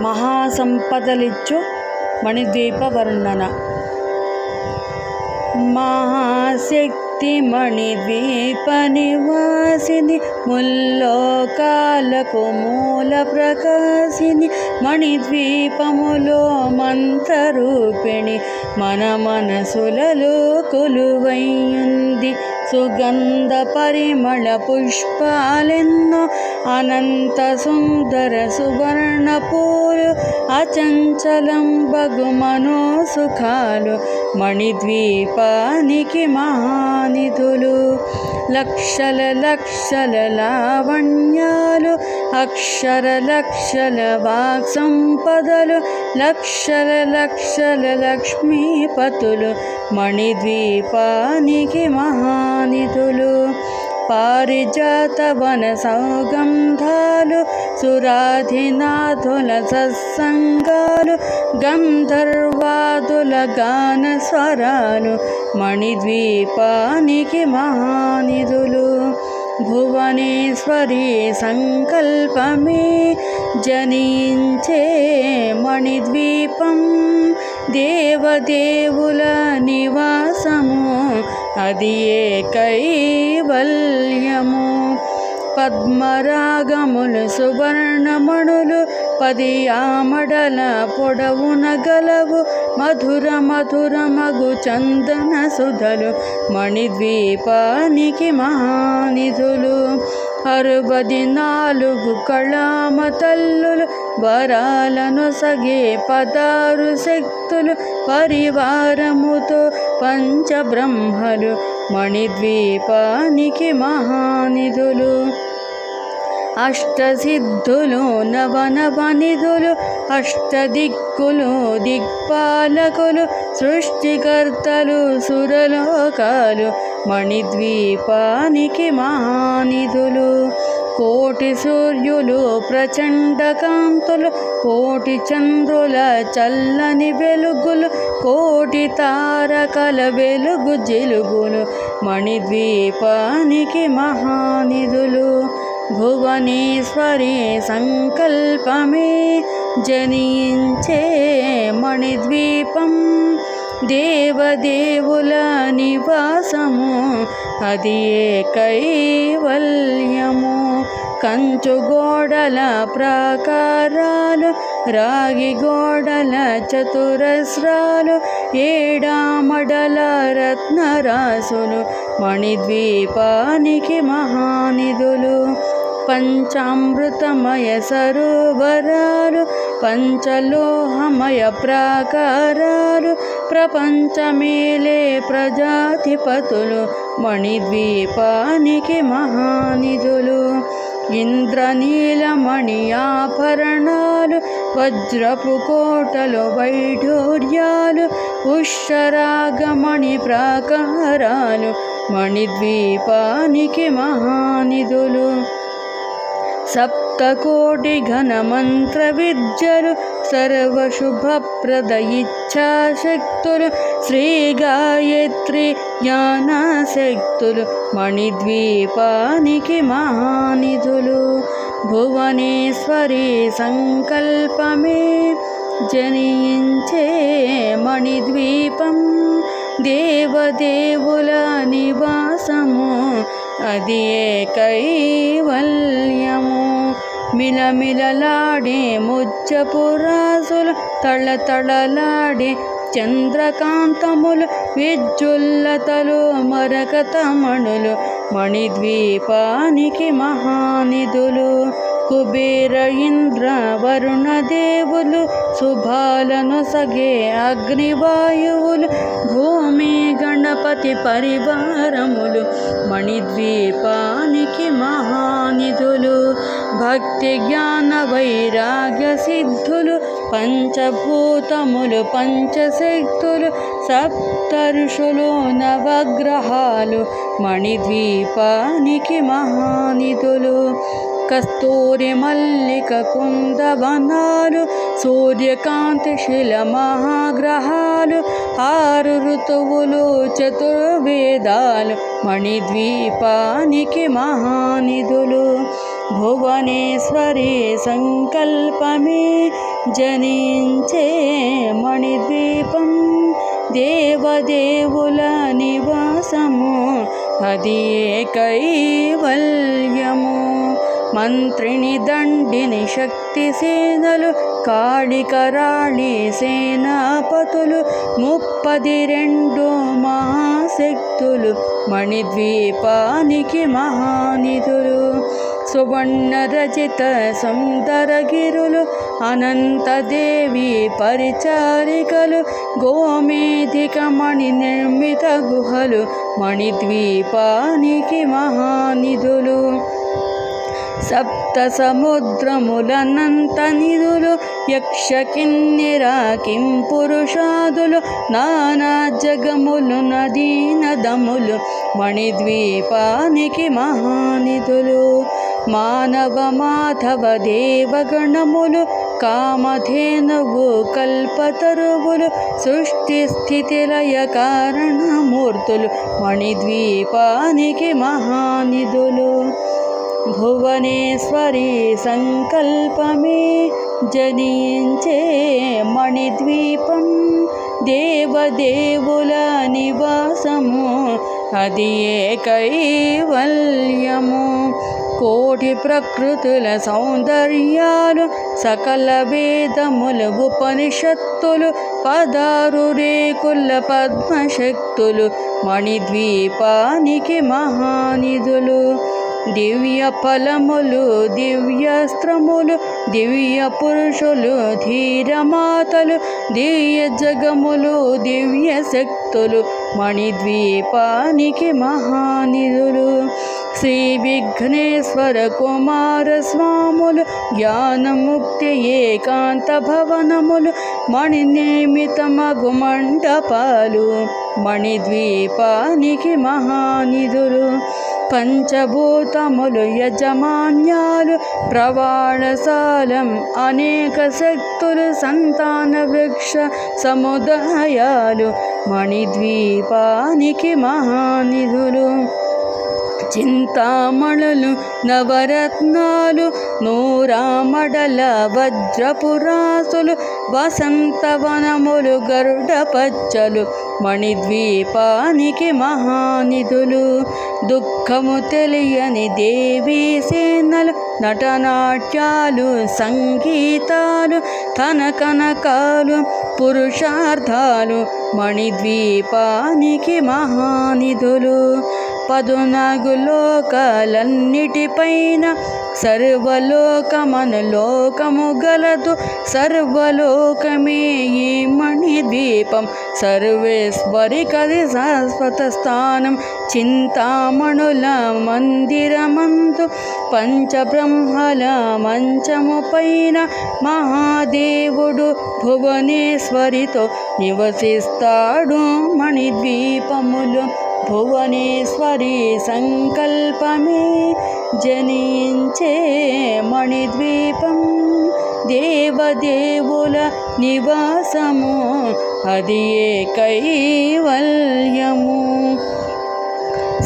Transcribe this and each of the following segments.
మహాసంపదలిచ్చు మణిద్వీప వర్ణన. మహాశక్తి మణిద్వీప నివాసిని, ముల్లోకాలకు మూల ప్రకాశిని, మణిద్వీపములో మంత్రరూపిణి, మన మనసులలో కొలువైయుంది. సుగంధ పరిమళ పుష్పాలెన్నో, అనంత సుందర సువర్ణ పూలు, అచంచలం బగు మనోసుఖాలు, మణిద్వీపానికి మహానిధులు. లక్షల లక్షల లావణ్యాలు, అక్షర లక్షల వాక్ సంపదలు, లక్షల లక్షల లక్ష్మీపతులు, మణిద్వీపానికి మహానిధులు. పారిజాత వన సౌగంధాలు, సురాధినాథుల సత్సంగాలు, గంధర్వాదుల గాన స్వరాలు, మణిద్వీపానికి మహానిధులు. భువనేశ్వరి సంకల్పమే జనించే మణిద్వీపం, దేవదేవుల నివాసము, అది ఏ కైవల్యము. పద్మరాగములు సువర్ణమణులు, 10 ఆమడల పొడవున గలవు, మధుర మధుర మగు చందన సుధలు, మణిద్వీపానికి మహానిధులు. 64 కళామ తల్లులు, వరాలను సగే 16 శక్తులు, పరివారముతో పంచబ్రహ్మలు, మణిద్వీపానికి మహానిధులు. అష్టసిద్ధులు నవనవనిధులు, అష్టదిక్కులు దిక్పాలకులు, సృష్టికర్తలు సురలోకాలు, మణిద్వీపానికి మహానిధులు. కోటి సూర్యులు ప్రచండ కాంతులు, కోటి చంద్రుల చల్లని వెలుగులు, కోటి తారకల వెలుగు జిలుగులు, మణిద్వీపానికి మహానిధులు. భువనేశ్వరి సంకల్పమే జనించే మణిద్వీపం, దేవదేవుల నివాసము, అది ఏ కైవల్యము. కంచు గోడల ప్రాకారాలు, రాగి గోడల చతురస్రాలు, ఏడామడల రత్నరాసులు, మణిద్వీపానికి మహానిధులు. పంచామృతమయ సరోవరాలు, పంచలోహమయ ప్రాకారాలు, ప్రపంచమేలే ప్రజాధిపతులు, మణిద్వీపానికి మహానిధులు. ఇంద్రనీలమణి ఆభరణాలు, వజ్రపు కోటలు వైఢూర్యాలు, పుష్యరాగమణి ప్రాకారాలు, మణిద్వీపానికి మహానిధులు. సప్తకోటి ఘన మంత్ర విద్యలు, సర్వశుభప్రద ఇచ్ఛాశక్తులు, శ్రీ గాయత్రి జ్ఞానశక్తులు, మణిద్వీపానికి మహానిధులు. భువనేశ్వరి సంకల్పమే జనించే మణిద్వీపం, దేవదేవుల నివాసము, అది ఏ కైవల్యము. మిలమిలలాడే ముత్యపురాసులు, తళతళలాడే చంద్రకాంతములు, విద్యుల్లతలు మరకతమణులు, మణిద్వీపానికి మహానిధులు. కుబేర ఇంద్ర వరుణ దేవులు, శుభాలను సగే అగ్నివాయువులు, భూమి గణపతి పరివారములు, మణిద్వీపానికి మహానిధులు. భక్తి జ్ఞాన వైరాగ్య సిద్ధులు, పంచభూతములు పంచశక్తులు, సప్తర్షులు నవగ్రహాలు, మణిద్వీపానికి మహానిధులు. కస్తూరి మల్లిక కుందవనాలు, సూర్యకాంతి శిల మహాగ్రహాలు, 6 ఋతువులు చతుర్వేదాలు, మణిద్వీపానికి మహానిధులు. భువనేశ్వరి సంకల్పమే జనించే మణిద్వీపం దేవదేవుల నివాసము అది కైవల్యము. మంత్రిని దండిని శక్తి సేనలు కాళికరాళి సేనాపతులు 32 మహాశక్తులు మణిద్వీపానికి మహానిధులు. సువర్ణ రచిత సుందరగిరులు అనంతదేవి పరిచారికలు గోమేధిక మణి నిర్మిత గుహలు మణిద్వీపానికి మహానిధులు. సప్త సముద్రములనంత నిధులు యక్ష కిన్నెర కింపురుషాదులు నానా జగములు నదీ నదములు మణిద్వీపానికి మహానిధులు. మానవ మాధవ దేవగణములు కామధేనువు కల్పతరువులు సృష్టి స్థితి లయ కారణమూర్తులు మణిద్వీపానికి మహానిధులు. భువనేశ్వరి సంకల్పమే జనించే మణిద్వీపం దేవదేవుల నివాసము అది కైవల్యము. కోటి ప్రకృతుల సౌందర్యాలు సకల వేదములు ఉపనిషత్తులు 16 రేకుల పద్మశక్తులు మణిద్వీపానికి మహానిధులు. దివ్య ఫలములు దివ్యాస్త్రములు దివ్య పురుషులు ధీరమాతలు దివ్య జగములు దివ్య శక్తులు మణిద్వీపానికి మహానిధులు. శ్రీ విఘ్నేశ్వర కుమార స్వాములు జ్ఞానముక్తి ఏకాంత భవనములు మణి నిర్మిత మగు మండపాలు మణిద్వీపానికి మహానిధులు. పంచభూతములు యజమాన్యాలు ప్రవాళశాలం అనేక శక్తులు సంతాన వృక్ష సముదాయాలు మణిద్వీపానికి మహానిధులు. చింతామణులు నవరత్నాలు నూరామడల వజ్రపురాసులు వసంతవనములు గరుడ పచ్చలు మణిద్వీపానికి మహానిధులు. దుఃఖము తెలియని దేవీ సేనలు నటనాట్యాలు సంగీతాలు కనకాలు పురుషార్థాలు మణిద్వీపానికి మహానిధులు. 14 లోకాలన్నిటిపైన సర్వలోకమనులోకము గలదు సర్వలోకమే ఈ మణిద్వీపం సర్వేశ్వరి కది శాశ్వత స్థానం. చింతామణుల మందిరమందు పంచబ్రహ్మల మంచము పైన మహాదేవుడు భువనేశ్వరితో నివసిస్తాడు మణిద్వీపములు. భువనేశ్వరి సంకల్పమే జనించే మణిద్వీపం దేవదేవుల నివాసము అది కైవల్యము.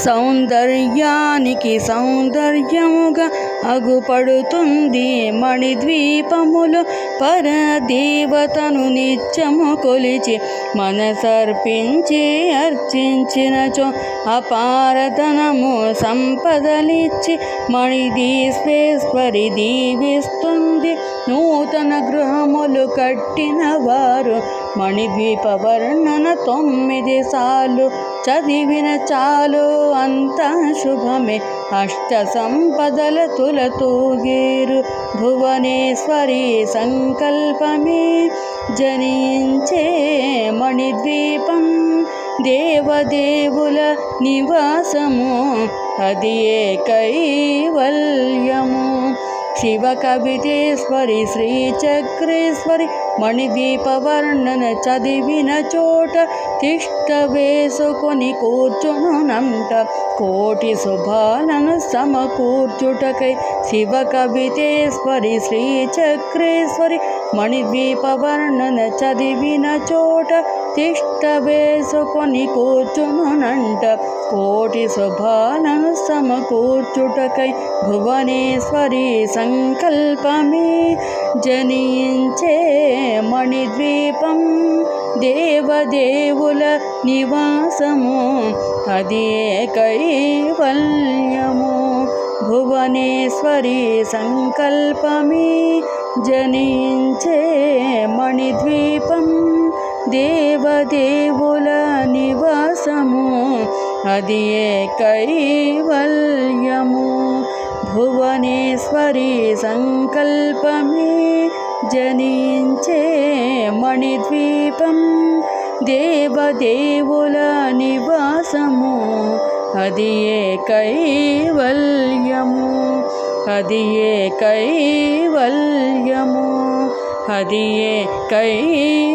సౌందర్యానికి సౌందర్యముగా అగుపడుతుంది మణిద్వీపములు పరదేవతను నిత్యము కొలిచి మనసర్పించి అర్చించినచో అపారధనము సంపదలిచ్చి మణిదీశ్వేశ్వరి దీవిస్తుంది. నూతన గృహములు కట్టిన వారు మణిద్వీప వర్ణన 9 సార్లు చదివిన చాలు అంతా శుభమే. అష్ట సంపదల తులతూగేరు భువనేశ్వరి సంకల్పమే జనించే మణిద్వీపం దేవదేవుల నివాసము అది కైవల్యము. శివ కవితేశ్వరి శ్రీచక్రేశ్వరి మణిద్వీప వర్ణన చదివిన చోట తిష్ట వేసుకొని కూర్చునునంట కోటి శుభాలను సమకూర్చుటకై. శివ కవితేశ్వరి శ్రీచక్రేశ్వరి మణిద్వీప వర్ణన చదివిన చోట తిష్ట వేసుకొని కూర్చునునంట కోటి శుభాలను సమకూర్చుటకై భువనేశ్వరి సంకల్పమే జనించే మణిద్వీపం దేవదేవుల నివాసము అది కైవల్యము భువనేశ్వరి సంకల్పమే జనించే మణిద్వీపం దేవదేవుల నివాసము అది కైవల్యము భువనేశ్వరి సంకల్పమే జనించే మణిద్వీపం దేవదేవుల నివాసము అది కైవల్యము అది కైవల్యము అది కైవల్యము